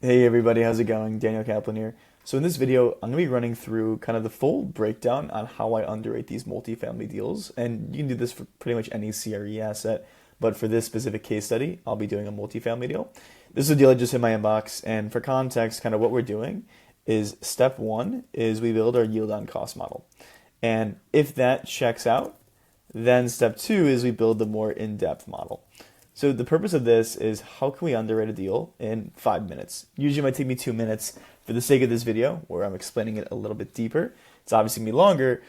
Hey everybody, how's it going? Daniel Kaplan here. So in this video, I'm going to be running through kind of the full breakdown on how I underwrite these multifamily deals. And you can do this for pretty much any CRE asset, but for this specific case study, I'll be doing a multifamily deal. This is a deal that just hit my inbox, and for context, kind of what we're doing is step one is we build our yield on cost model. And if that checks out, then step two is we build the more in-depth model. So the purpose of this is how can we underwrite a deal in 5 minutes? Usually it might take me 2 minutes for the sake of this video where I'm explaining it a little bit deeper. It's obviously gonna be longer,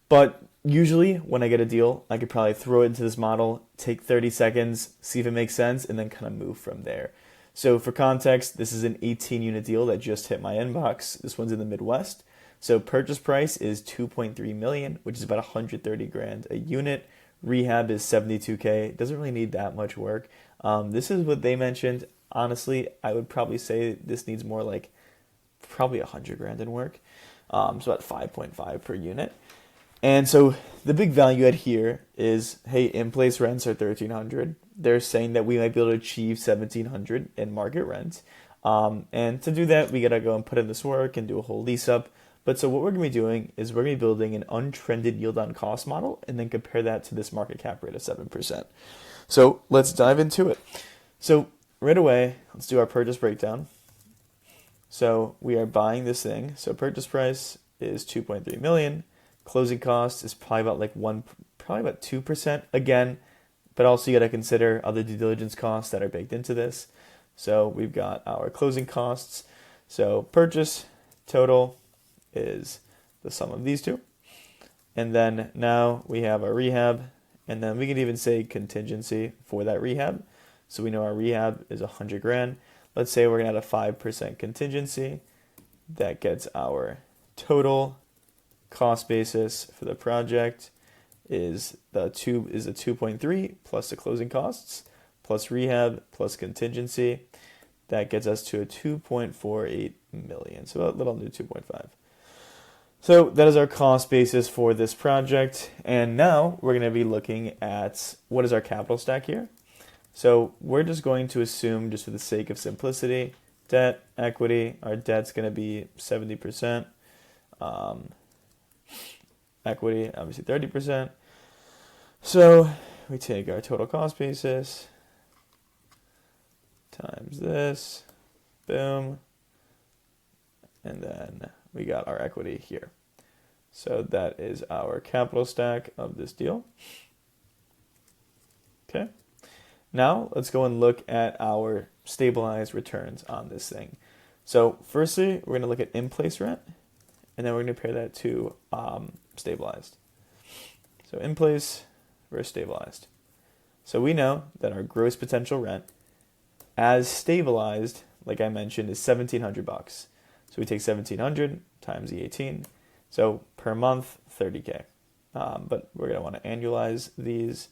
but usually when I get a deal, I could probably throw it into this model, take 30 seconds, see if it makes sense, and then kind of move from there. So for context, this is an 18 unit deal that just hit my inbox. This one's in the Midwest. So purchase price is 2.3 million, which is about 130 grand a unit. Rehab is 72K. Doesn't really need that much work. This is what they mentioned. Honestly, I would probably say this needs more like probably 100 grand in work. So about 5.5 per unit. And so the big value add here is, hey, in-place rents are 1,300. They're saying that we might be able to achieve 1,700 in market rent. And to do that, we gotta go and put in this work and do a whole lease up. But so what we're gonna be doing is we're gonna be building an untrended yield on cost model and then compare that to this market cap rate of 7%. So let's dive into it. So right away, let's do our purchase breakdown. So we are buying this thing. So purchase price is 2.3 million. Closing cost is probably about probably about 2% again, but also you got to consider other due diligence costs that are baked into this. So we've got our closing costs. So purchase total is the sum of these two. And then now we have our rehab, and then we can even say contingency for that rehab. So we know our rehab is 100 grand. Let's say we're gonna add a 5% contingency. That gets our total cost basis for the project is the 2.3 plus the closing costs plus rehab plus contingency. That gets us to a 2.48 million. So a little under 2.5. So that is our cost basis for this project. And now we're going to be looking at what is our capital stack here. So we're just going to assume, just for the sake of simplicity, debt, equity. Our debt's going to be 70%. Equity, obviously 30%. So we take our total cost basis times this, boom, and then we got our equity here. So that is our capital stack of this deal. Okay. Now let's go and look at our stabilized returns on this thing. So firstly, we're going to look at in-place rent, and then we're going to compare that to stabilized. So in-place versus stabilized. So we know that our gross potential rent as stabilized, like I mentioned, is $1,700 bucks. So we take 1,700 times the 18. So per month, 30K. But we're going to want to annualize these.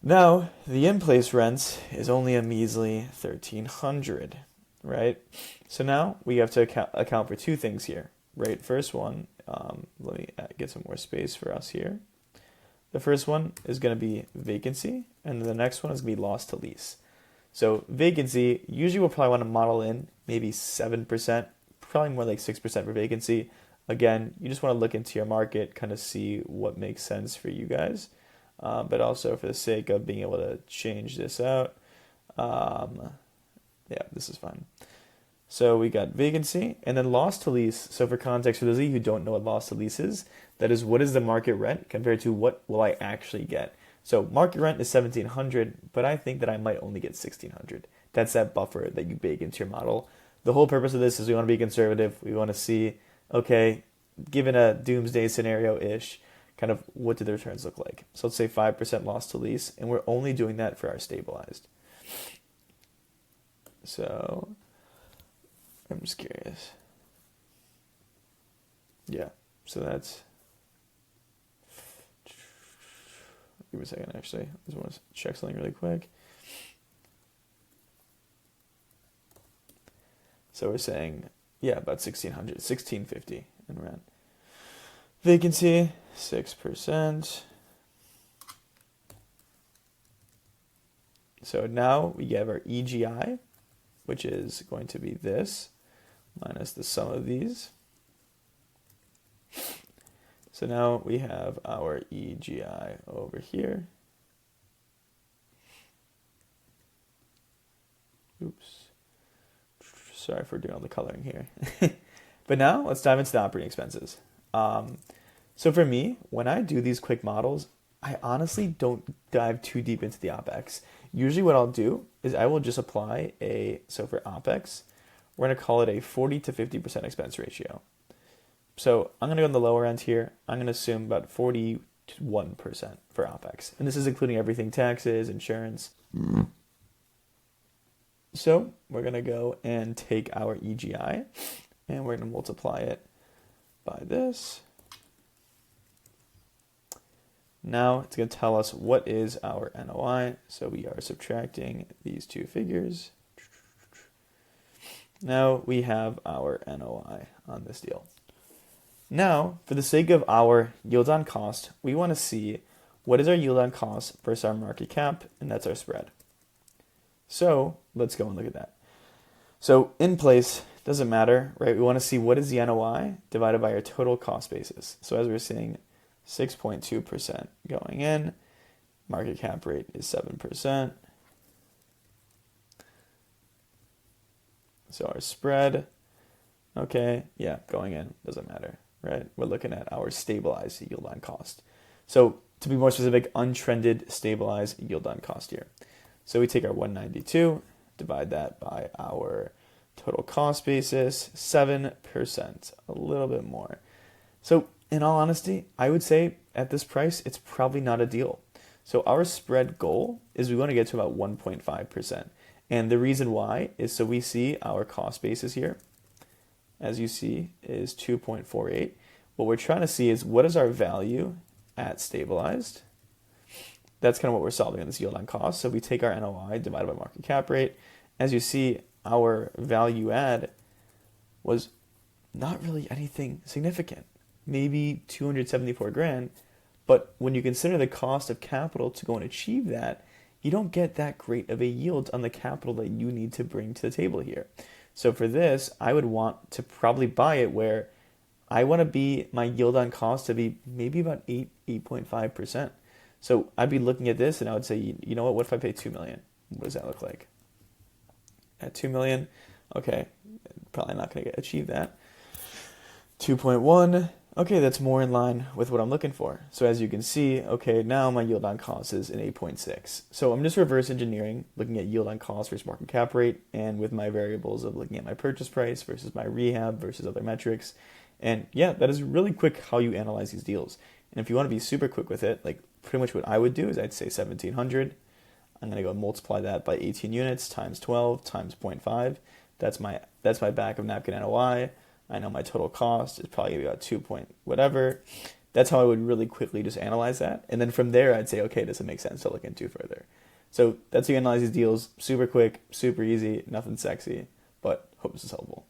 Now, the in-place rents is only a measly 1,300, right? So now we have to account for two things here, right? First one, let me get some more space for us here. The first one is going to be vacancy, and the next one is going to be loss to lease. So vacancy, usually we'll probably want to model in maybe 7%, probably more like 6% for vacancy. Again, you just want to look into your market, kind of see what makes sense for you guys. But also for the sake of being able to change this out, yeah, this is fine. So we got vacancy and then loss to lease. So for context, for those of you who don't know what loss to lease is, that is what is the market rent compared to what will I actually get. So market rent is 1,700, but I think that I might only get 1,600. That's that buffer that you bake into your model. The whole purpose of this is we want to be conservative. We want to see, okay, given a doomsday scenario-ish, kind of what do the returns look like. So let's say 5% loss to lease, and we're only doing that for our stabilized. So I'm just curious. Yeah, so that's, give me a second actually. I just want to check something really quick. So we're saying, yeah, about 1,600, 1,650 in rent. Vacancy, 6%. So now we have our EGI, which is going to be this minus the sum of these. So now we have our EGI over here. Oops. Sorry for doing all the coloring here. But now let's dive into the operating expenses. So for me, when I do these quick models, I honestly don't dive too deep into the OpEx. Usually what I'll do is I will just apply so for OpEx, we're going to call it a 40 to 50% expense ratio. So I'm going to go on the lower end here. I'm going to assume about 41% for OpEx. And this is including everything, taxes, insurance. So we're going to go and take our EGI and we're going to multiply it by this. Now it's going to tell us what is our NOI. So we are subtracting these two figures. Now we have our NOI on this deal. Now, for the sake of our yield on cost, we want to see what is our yield on cost versus our market cap, and that's our spread. So let's go and look at that. So in place, doesn't matter, right? We want to see what is the NOI divided by our total cost basis. So as we're seeing, 6.2% going in, market cap rate is 7%. So our spread, okay, yeah, going in, doesn't matter, right? We're looking at our stabilized yield on cost. So to be more specific, untrended stabilized yield on cost here. So we take our 192, divide that by our total cost basis, 7%, a little bit more. So in all honesty, I would say at this price, it's probably not a deal. So our spread goal is we want to get to about 1.5%. And the reason why is so we see our cost basis here, as you see, is 2.48. What we're trying to see is what is our value at stabilized. That's kind of what we're solving on this yield on cost. So we take our NOI divided by market cap rate. As you see, our value add was not really anything significant, maybe 274 grand. But when you consider the cost of capital to go and achieve that, you don't get that great of a yield on the capital that you need to bring to the table here. So for this, I would want to probably buy it where I want to be my yield on cost to be maybe about 8.5%. So I'd be looking at this and I would say, you know what if I pay 2 million? What does that look like? At 2 million, okay, probably not going to achieve that. 2.1, okay, that's more in line with what I'm looking for. So as you can see, okay, now my yield on cost is an 8.6. So I'm just reverse engineering, looking at yield on cost versus market cap rate, and with my variables of looking at my purchase price versus my rehab versus other metrics. And yeah, that is really quick how you analyze these deals. And if you want to be super quick with it, like pretty much what I would do is I'd say 1,700. I'm going to go multiply that by 18 units times 12 times 0.5. That's my back of napkin NOI. I know my total cost is probably going to be about 2 point whatever. That's how I would really quickly just analyze that. And then from there, I'd say, okay, does it make sense to look into further? So that's how you analyze these deals. Super quick, super easy, nothing sexy, but hope this is helpful.